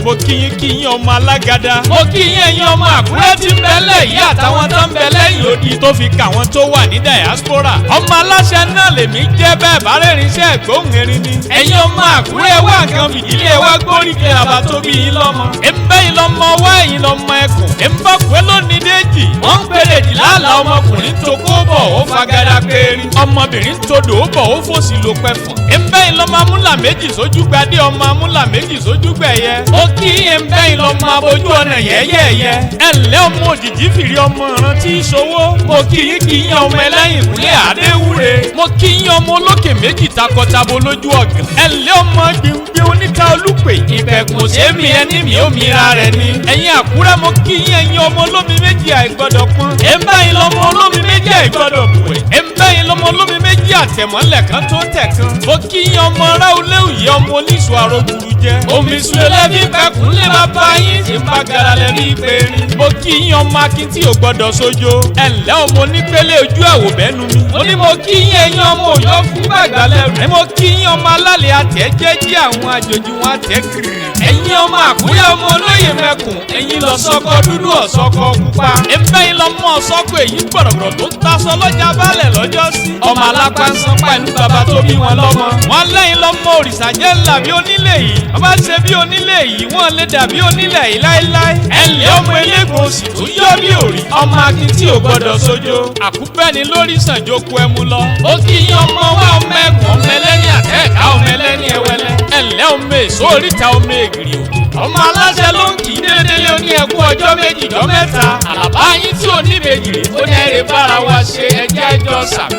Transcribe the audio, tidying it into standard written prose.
mo kíyín ọmọ alágàdá. mo kíyín ẹ̀yin ọmọ Àkúrẹ́ tí ń bẹ lẹ́yìn àtàwọn tó ń bẹ lẹ́yìn odi tó fi kà wọ́n tó wà ní diaspora. ọmọ aláṣẹ náà lèmi jẹ́ bẹ́ẹ̀ bá rẹ́rìn iṣẹ́ ẹ̀gbóhùn erin ni. ẹ̀yin ọmọ Àkúrẹ́ wà nǹkan fìdílé wa gbóríkẹ́ àbá tó bí yín lọ́mọ. ẹ̀ńbẹ́ yín lọ́mọ wá ẹ̀yin lọ́mọ ẹkùn. ẹ̀ńbọ́kùẹ́ lónìí déjì. wọ́n ń pèrè jì lálà ọmọkùnrin tó kó bọ̀ ó fagada péri. ọmọbìnrin tó dò ó bọ̀ ó fòsì ló pẹ́ fún. ẹ̀ńbẹ́ yín lọ́mọ amúlà méjì sójú gbadé ọmọ amúlà méjì sójú gbẹ̀yẹ. ó kí ẹ̀ńbẹ́ yín lọ́mọ abojú ọ̀nà yẹ́yẹ́yẹ́. ẹ̀ǹlẹ́ ọmọ òjìjí fìrí ọmọ ìrántí ìṣòwò. mo kí yín ọmọ ẹlẹ́yìn ìkúlẹ̀ àdéwúre. mo kí yín ọmọ olókè méjì takọtabo lójú ọ̀gàn. ẹ̀ǹlẹ́ ọmọ gbìngbìn oníta olúpè. ìbẹ̀kùn sẹ́mi ẹni mi ò mìíràn rẹ̀ ni. ẹ̀yin Àkúrẹ́ mo kí yín ẹ̀yin ọmọ olómi méjì àìgbọ́dọ̀ pọ́n. ẹ̀ńbẹ́ yín lọ́mọ olómi méjì àìgbọ́dọ̀ bùwẹ̀. ẹ̀ńbẹ́ yín lọ́mọ olómi méjì àtẹ̀mọ́lẹ̀ kan tó tẹ̀ kan. mo kí yín ọmọ ráúlé òye ọmọ oníṣù àrògùrù jẹ. omi sùlẹ̀ lẹ́bí pẹ̀kún lè má bá yín tí ń bá gara lẹ́bí péré. mo kí yín ọmọ akin tí ò gbọ́dọ̀ sójó. ẹ̀ǹlẹ́ ọmọ onípele ojú ẹ̀wò bẹ́nu mi. ó ní mo kí yín ẹ̀yin ọmọ òyọ́ fún gbàgbà lẹ́rù. mo kí yín ọmọ alálẹ̀ àtẹ̀jẹ́jẹ́ àwọn àjòjì wọn àtẹ̀kiri. ẹ̀yin ọmọ Àkúrẹ́ ọmọ olóyè mẹ́kùn. ẹ̀yin lọ sọ́kọ dúdú ọ̀sọ́kọ pupa. ẹ̀ńbẹ́ yín lọ mọ́ ọ̀sọ́kọ èyí gbọ̀rọ̀gbọ̀rọ̀ tó ń tasọ lọ́jà balẹ̀ lọ́jọ́ sí. ọmọ alápá ń san pẹ̀lú bàbá tó bí wọn lọ́mọ. wọ́n lẹ́yìn lọ́mọ òrìṣà jẹ́ ńlá bí onílé yìí. wọ́n bá ṣe bí onílé yìí wọ́n lè dàbí onílé yìí láéláé. ẹ̀ǹlẹ́ ọmọ eléegun òsì tó yọ bí òrì. ọmọ akin tí ò gbọdọ̀ sójó. àkúbẹ́ni lórí sànjókù ẹmu lọ. ó kí yín ọmọ wa ọmọ ẹ̀kún ọmọ ẹlẹ́ni àtẹ́ẹ̀ká ọmọ ẹlẹ́ni ẹwẹ́lẹ́. ẹ̀ǹlẹ́ ọmọ èso oríta ọmọ ègìrì òkè. ọmọ aláṣẹ ló ń kì í déédéé ó ní ẹkú ọjọ́ méjì jọ mẹ́ta. àlàbá yín tí ò ní méjì ó ní ẹ̀rẹ̀ bára wa ṣe ẹjẹ́ ẹjọ́ sàmì.